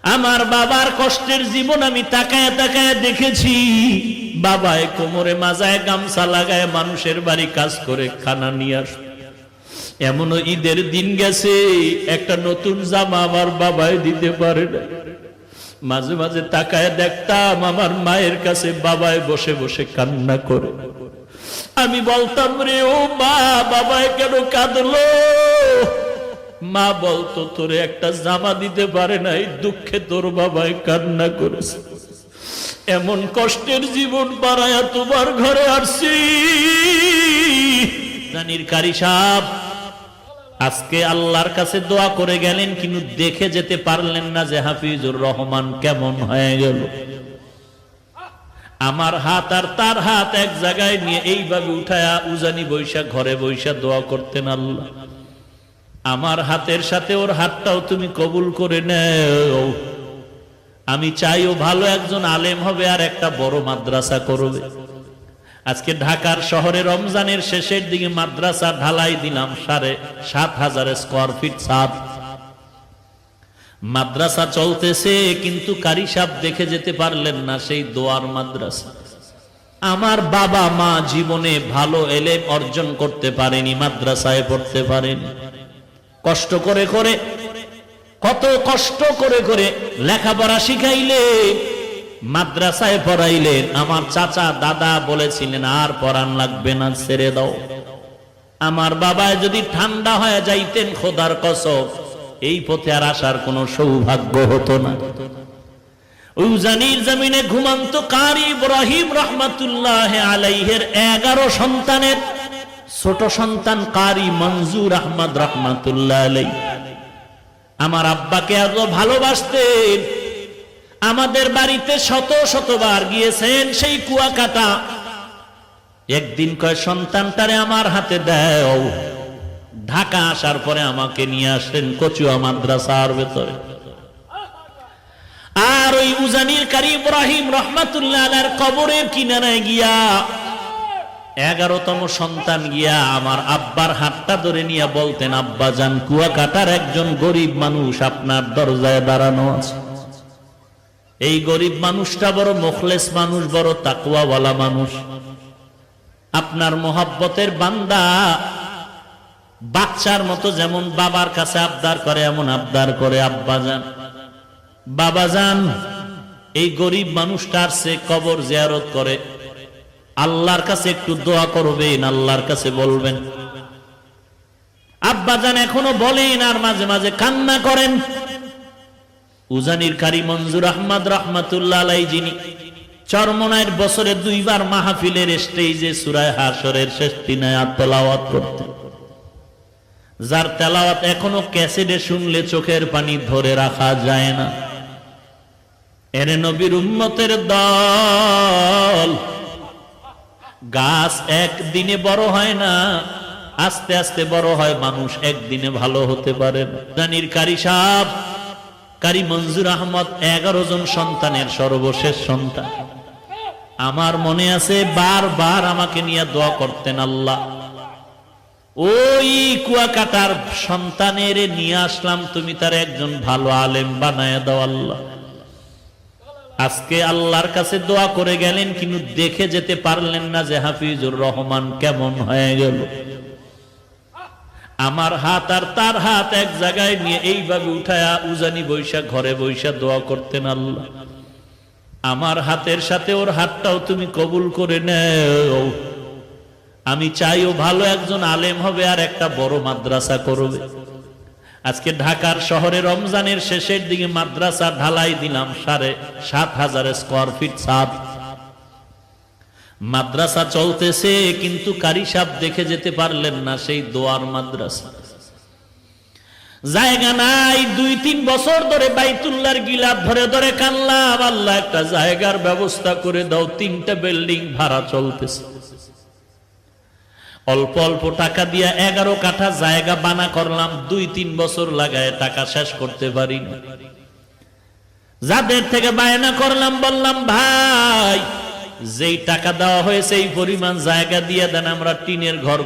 আমার বাবার কষ্টের জীবন আমি তাকায় তাকায় দেখেছি। বাবায় কোমরে মাজায় গামছা লাগায় মানুষের বাড়ি কাজ করে খানা নিয়ে আস। এমনও ঈদের দিন গেছে একটা নতুন জামা আমার বাবায় দিতে পারে না। মাঝে মাঝে তাকায় দেখতাম আমার মায়ের কাছে বাবায় বসে বসে কান্না করে। আমি বলতাম, রে ও মা, বাবায় কেন কাঁদলো? মা বলতো, তোরে একটা জামা দিতে পারে নাই, দুঃখে তোর বাবায় কান্না করেছে। এমন কষ্টের জীবন বাড়ায়া তোমার ঘরে আসছি। জানির কারি সাহেব আজকে আল্লাহর কাছে দোয়া করে গেলেন, কিন্তু দেখে যেতে পারলেন না যে হাফিজুর রহমান কেমন হয়ে গেল। আমার হাত আর তার হাত এক জায়গায় নিয়ে এইভাবে উঠায়া উজানি বৈশা ঘরে বৈশা দোয়া করতেন, আল্লাহ আমার হাতের সাথে ওর হাতটাও তুমি কবুল করে নেও। আমি চাইও ভালো একজন আলেম হবে আর একটা বড় মাদ্রাসা করবে। আজকে ঢাকার শহরে রমজানের শেষের দিকে মাদ্রাসা ঢালাই দিলাম 7,500 স্কয়ার ফিট ছাদ। মাদ্রাসা চলতেছে, কিন্তু কারি সাহেব দেখে যেতে পারলেন না সেই দোয়ার মাদ্রাসা। আমার বাবা মা জীবনে ভালো এলেম অর্জন করতে পারেনি, মাদ্রাসায় পড়তে পারেনি। কষ্ট করে করে, কত কষ্ট করে করে লেখাপড়া শিখাইলে, মাদ্রাসায় পড়াইলেন। আমার চাচা দাদা বলেছিলেন আর পড়ান লাগবে না, ছেড়ে দাও। আমার বাবায় যদি ঠান্ডা হয়ে যাইতেন, খোদার কসম এই পথে আর আসার কোন সৌভাগ্য হতো না। উজানির জমিনে ঘুমান্ত কারি ইব্রাহিম রহমাতুল্লাহ আলাইহের 11 সন্তানের ছোট সন্তান কারি মঞ্জুর আহমদ রহমাতুল্লাহ আলাই আমার আব্বাকে এত ভালোবাসতেন। আমাদের বাড়িতে শত শতবার গিয়েছেন সেই কুয়াকাটা। একদিন কয়, সন্তানটারে আমার হাতে দাও। ঢাকা আসার পরে আমাকে নিয়ে আসলেন কচুয়া মাদ্রাসার ভেতরে। আর ওই উজানির কারি ইব্রাহিম রহমাতুল্লাহ আলাইহির কবরের কিনারায় গিয়া 11তম সন্তান গিয়া আমার আব্বার হাতটা ধরে নিয়ে বলতেন, আব্বা জান, কুয়াকাটার একজন গরিব মানুষ আপনার দরজায় দাঁড়ানো আছে। এই গরিব মানুষটা বড় মুখলেস মানুষ, বড় তাকওয়াওয়ালা মানুষ, আপনার মোহাব্বতের বান্দা। বাচ্চার মতো যেমন বাবার কাছে আবদার করে এমন আবদার করে, আব্বা জান, বাবা জান, এই গরিব মানুষটার সে কবর জিয়ারত করে, আল্লাহর কাছে একটু দোয়া করবেন, আল্লাহর কাছে বলবেন। আব্বা জান এখনো বলেন আর মাঝে মাঝে কান্না করেন। উজানির কারি মঞ্জুর আহমদ রহমাতুল্লাহ আলাইহি, যিনি চরমনায়ের বছরে 2 বার মাহফিলের স্টেজে সূরা হাশরের শেষ 3 আয়াত তেলাওয়াত করতেন, যার তেলাওয়াত এখনো ক্যাসেটে শুনলে চোখের পানি ধরে রাখা যায় না। এরে নবীর উম্মতের দল, গাছ একদিনে বড় হয় না, আস্তে আস্তে বড় হয়। মানুষ একদিনে ভালো হতে পারে না। জানির কারি সাহেব কারি মঞ্জুর আহমদ 11 জন সন্তানের সর্বশেষ সন্তান। আমার মনে আছে বারবার আমাকে নিয়ে দোয়া করতেন, আল্লাহ ওই কুয়াকাটার সন্তানের নিয়ে আসলাম, তুমি তার একজন ভালো আলেম বানায় দাও আল্লাহ। আজকে আল্লাহর কাছে দোয়া করে গেলেন, কিন্তু দেখে যেতে পারলেন না যে হাফিজুর রহমান কেমন হয়ে গেল। আমার হাত আর তার হাত এক জায়গায় নিয়ে এইভাবে উঠায়া উজানি বৈশা ঘরে বৈশা দোয়া করতেন, আল্লাহ আমার হাতের সাথে ওর হাতটাও তুমি কবুল করে নেও। আমি চাইও ভালো একজন আলেম হবে আর একটা বড় মাদ্রাসা করবে। আজকে ঢাকার শহরে রমজানের শেষের দিকে মাদ্রাসা ঢালাই দিলাম 7,500 স্কয়ার ফিট ছাদ। মাদ্রাসা চলতেছে, কিন্তু কারি সাহেব দেখে যেতে পারলেন না সেই দোয়ার মাদ্রাসা। জায়গা নাই, 2-3 বছর ধরে বাইতুল্লাহর গিলাফ ধরে ধরে কানলাম, আল্লাহ একটা জায়গার ব্যবস্থা করে দাও। 3টা বিল্ডিং ভাড়া চলতেছে। অল্প অল্প টাকা দিয়া 11 কাঠা জায়গা বানা করলাম, 2-3 বছর লাগায় টাকা শেষ করতে পারি না। যাদের থেকে বায়না করলাম, বললাম ভাই যেই টাকা দেওয়া হয়েছে এই পরিমাণ জায়গা দিয়ে দেন, আমরা টিনের ঘর